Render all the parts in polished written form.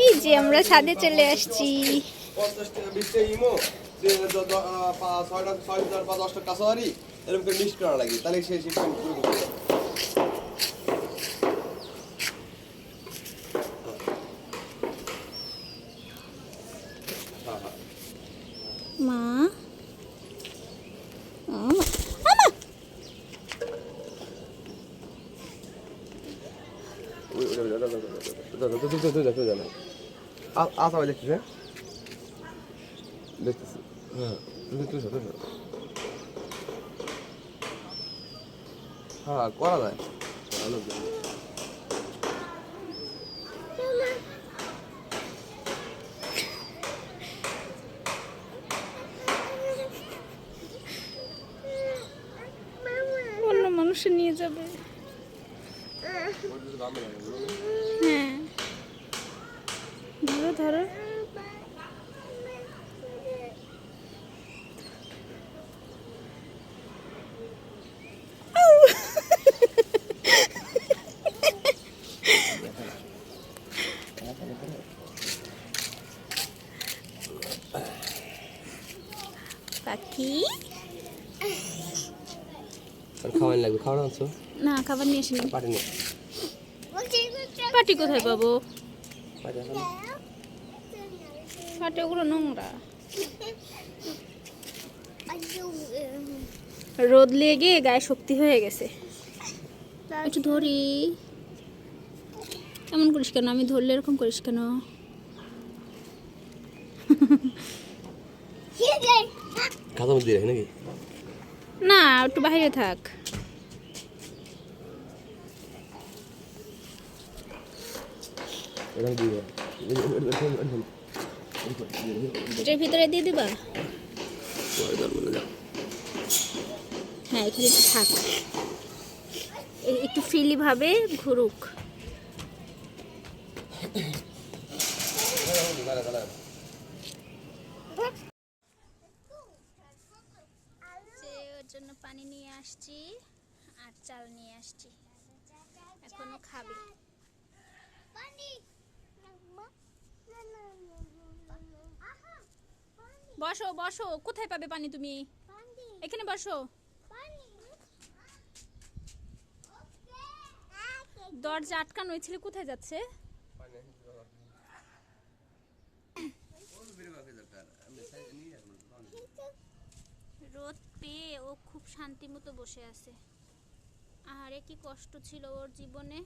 এই যে আমরা ছাদে চলে আসছি। 50 টাকা 20 টাকা ইমো 6টা 10টা কাছারি এরকম করে লিস্ট করা লাগে, তাহলে সেই পেমেন্ট করে দেবে। মা দেখতেছি, দেখতেছি। হ্যাঁ হ্যাঁ করা যায়। অন্য মানুষ নিয়ে যাবে। হ্যাঁ ধরো ধরো। পাখি খাওয়ান লাগবে, খাওয়ানো আনছো? না খাবার নিয়ে আসিনি। পাটি নেই। পাটি কোথায় পাবো? পাটি আছে না? পাটি ওগুলো নোংরা, রোদ লেগে গায়ে শক্তি হয়ে গেছে। একটু ধরি। এমন করিস কেন? আমি ধরলে এরকম করিস কেন? খাতা মধ্যে রাখি নাকি? না একটু বাইরে থাক। এরকম দিয়ে এটার ভিতরে দিয়ে দিবা? হ্যাঁ এখানে একটু থাক, একটু ফ্রিলি ভাবে ঘুরুক। ওর জন্য পানি নিয়ে আসছি আর চাল নিয়ে আসছি, এখনো খাবে। বসো বসো, কোথায় পাবে পানি তুমি? এখানে বসো। দরজা আটকানো, ওই ছেলে কোথায় যাচ্ছে? রোদ পেয়ে ও খুব শান্তি মতো বসে আছে। আরে কি কষ্ট ছিল ওর জীবনে,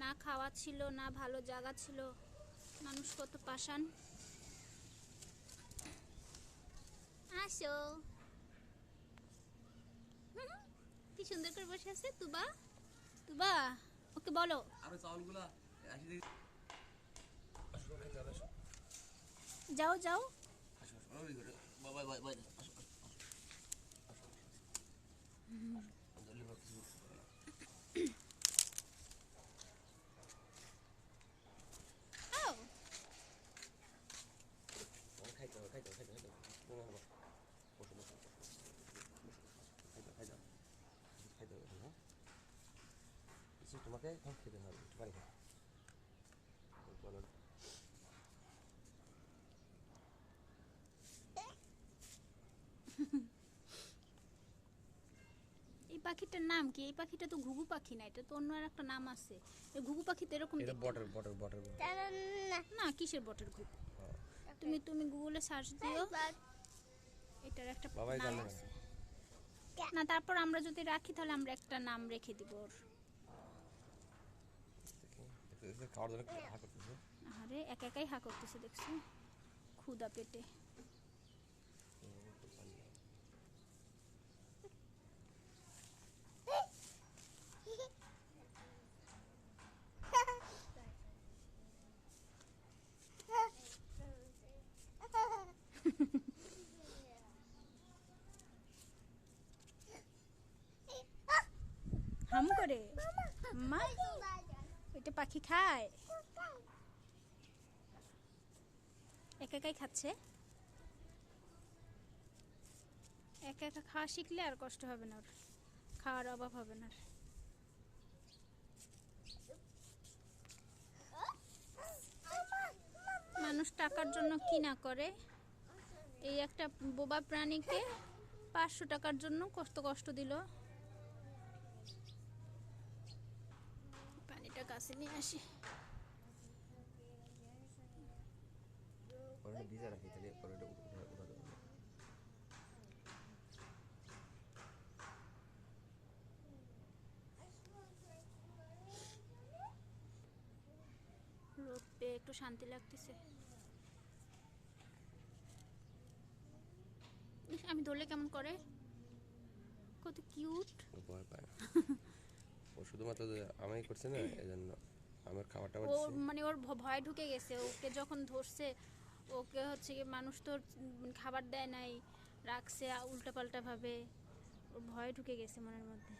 না খাওয়া ছিল না ভালো জায়গা ছিল। মানুষ কত পাষাণ। আসো, কি সুন্দর করে বসে আছে তুবা। তুবা ওকে বলো। যাও যাও। তোমাকে খেতে হবে, পানি খাও। এই পাখিটার নাম কি? এই পাখিটা তো ঘুঘু পাখি না, এটা তো অন্য আর একটা নাম আছে। এই ঘুঘু পাখি তো এরকম দেখতে। বটের না, কিসের বটের ঘুঘু? তুমি গুগলে সার্চ দিও, এটার একটা নাম আছে। না তারপর আমরা যদি রাখি তাহলে আমরা একটা নাম রেখে দিব ওর। আরে একা একাই হা করতেছে দেখছো, ক্ষুধা পেটে। হাম করে মা, এটা পাখি খায়, একা একাই খাচ্ছে। একা একা খাওয়া শিখলে আর কষ্ট হবে না, ওর খাওয়ার অভাব হবে না। টাকার জন্য কি না করে। এই একটা বোবা প্রাণীকে 500 টাকার জন্য কষ্ট দিল। পানিটা কাছে নিয়ে আসি। পরে ভিজা রাখি তাহলে পরে এটা উঠা দেবো। রোদ পেয়ে একটু শান্তি লাগতেছে। ইস, আমি ধরলে কেমন করে, কত কিউট। ভয় পায় না। ও শুধুমাত্র যে আমাই করছে না, এজন্য আমার খাবারটা ও দিচ্ছে। মানে ওর ভয় ঢুকে গেছে। ওকে যখন ধরছে, ওকে হচ্ছে কি মানুষ তো খাবার দেয় নাই, রাখছে উল্টাপাল্টা ভাবে। ওর ভয় ঢুকে গেছে মনের মধ্যে,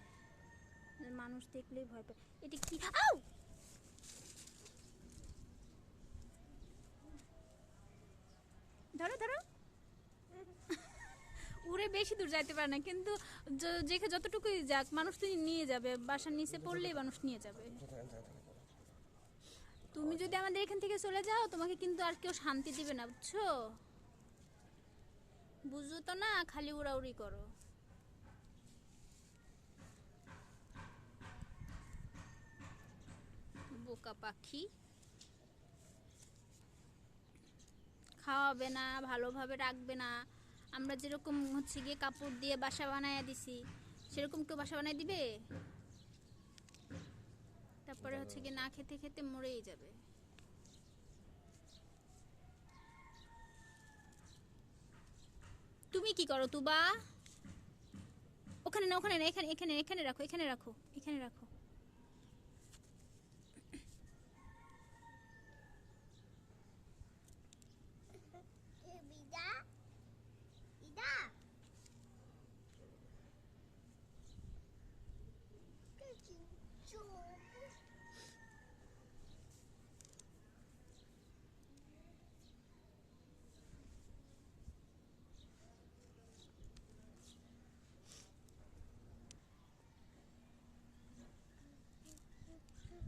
মানুষ দেখলেই ভয় পায়। এটা কি? আউ! ধরো ধরো। উড়ে বেশি দূর যাইতে পারে না, কিন্তু যেখানে যতটুকুই যাক মানুষ তো নিয়ে যাবে। বাসার নিচে পড়লেই মানুষ নিয়ে যাবে। তুমি যদি আমাদের এখান থেকে চলে যাও, তোমাকে কিন্তু আর কেউ শান্তি দিবে না, বুঝছো? বুঝো তো না, খালি উড়াউড়ি করো। বোকা পাখি। খাওয়াবে না, ভালোভাবে রাখবে না। আমরা যেরকম হচ্ছে গিয়ে কাপড় দিয়ে বাসা বানায় দিছি, সেরকম কেউ বাসা বানায় দিবে? তারপরে হচ্ছে গিয়ে না খেতে খেতে মরেই যাবে। তুমি কি করো তুবা? ওখানে না, ওখানে না, এখানে এখানে এখানে রাখো, এখানে রাখো, এখানে রাখো।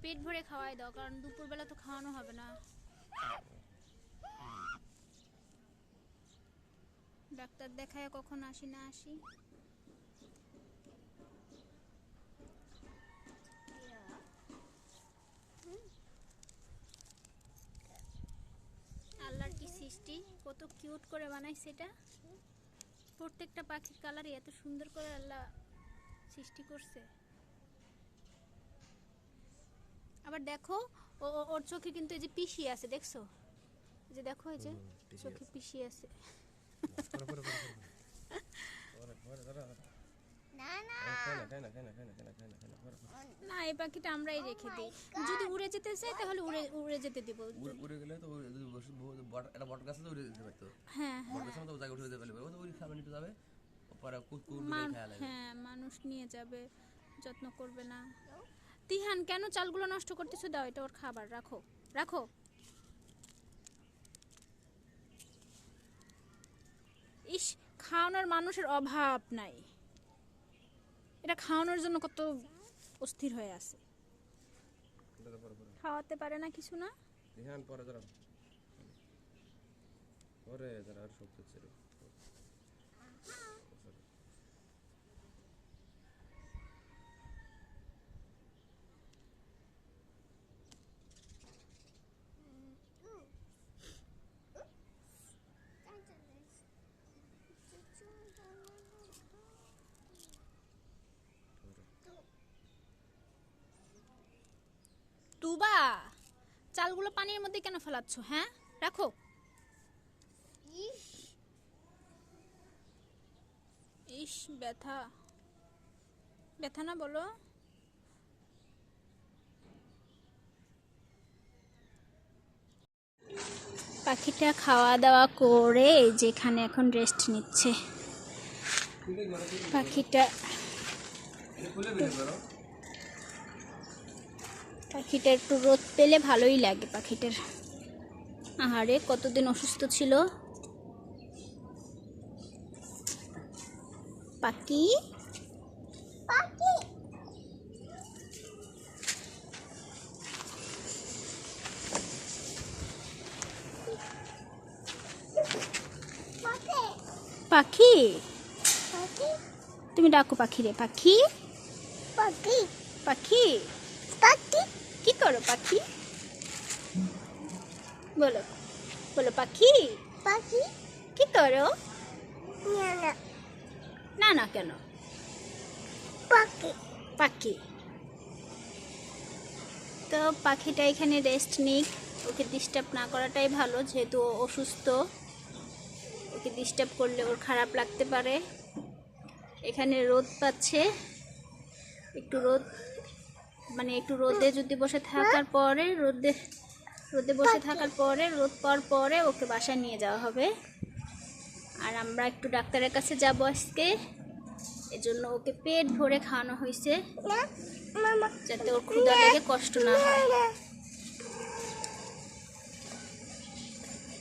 পেট ভরে খাওয়াই দাও, কারণ দুপুরবেলা তো খাওয়ানো হবে না। ডাক্তার দেখায় কখন আসি না আসি। আল্লাহর কি সৃষ্টি, কত কিউট করে বানাইছে এটা। প্রত্যেকটা পাখির কালারই এত সুন্দর করে আল্লাহ সৃষ্টি করছে। আবার দেখো, ওর চোখে কিন্তু এই যে পিসি আছে, দেখছো? এই যে দেখো, এই যে চোখে পিসি আছে। না, এই পাখিটা আমরাই রেখে দিই। যদি উড়ে যেতে চাই তাহলে উড়ে যেতে দিব। উড়ে গেলে তো একটা বট গাছে তো উড়ে যেতে পারতো। হ্যাঁ বট হ্যাঁ গাছের মতো জায়গায় উঠে যেতে পারবে, ও তো ওই খাবার নিতে যাবে, পরে কুকুর খেয়াল লাগবে। হ্যাঁ, মানুষ নিয়ে যাবে, যত্ন করবে না। তিহান, কেন চালগুলো নষ্ট করতেছো? দাও, এটা ওর খাবার, রাখো রাখো। ইস, খাওয়ানোর মানুষের অভাব নাই। এটা খাওয়ানোর জন্য কত অস্থির হয়ে আছে। খাওয়াতে পারে না, কিছু না। ধ্যান পরে যারা পরে যারা আর শক্তি ছিল। তুবা, চালগুলো পানির মধ্যে কেন ফেলাচ্ছ? হ্যাঁ, রাখো। ইস, ব্যথা ব্যথা না বলো? পাখিটা খাওয়া দাওয়া করে যেখানে এখন রেস্ট নিচ্ছে। পাখিটা একটু রোদ পেলে ভালোই লাগে পাখিটার। আহারে, কতদিন অসুস্থ ছিল পাখি। পাখি? পাখি তুমি ডাকো পাখি রে, পাখি পাখি পাখি। পাখি কি করো পাখি? বলো বলো পাখি পাখি কি করো? না না না না কেন? পাখি পাখি। তো পাখিটা এখানে রেস্ট নিক, ওকে ডিস্টার্ব না করাটাই ভালো, যেহেতু ও অসুস্থ। ওকে ডিস্টার্ব করলে ওর খারাপ লাগতে পারে। এখানে রোদ পাচ্ছে, একটু রোদ, মানে একটু রোদে যদি বসে থাকার পরে রোদে বসে থাকার পরে রোদ পাওয়ার পরে ওকে বাসায় নিয়ে যাওয়া হবে। আর আমরা একটু ডাক্তারের কাছে যাব আজকে, এজন্য ওকে পেট ভরে খাওয়ানো হয়েছে, না মামা যাতে ওর ক্ষুধা লেগে কষ্ট না হয়।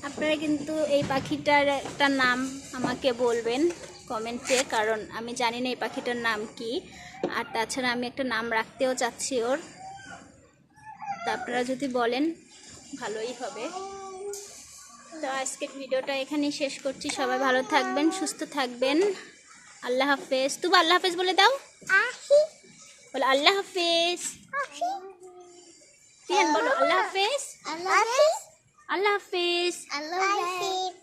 আপনারা কিন্তু এই পাখিটার একটা নাম আমাকে বলবেন কমেন্টে, কারণ আমি জানি না এই পাখিটার নাম কি। আর তাছাড়া আমি একটা নাম রাখতেও চাচ্ছি ওর, তা আপনারা যদি বলেন ভালোই হবে। তো আজকের ভিডিওটা এখানেই শেষ করছি। সবাই ভালো থাকবেন, সুস্থ থাকবেন। আল্লাহ হাফেজ। তুমি আল্লাহ হাফেজ বলে দাও, আহি বলো আল্লাহ হাফেজ। আহি তিয়ান বলো আল্লাহ হাফেজ। আল্লাহ হাফেজ আল্লাহ হাফেজ। আল্লাহ হাফেজ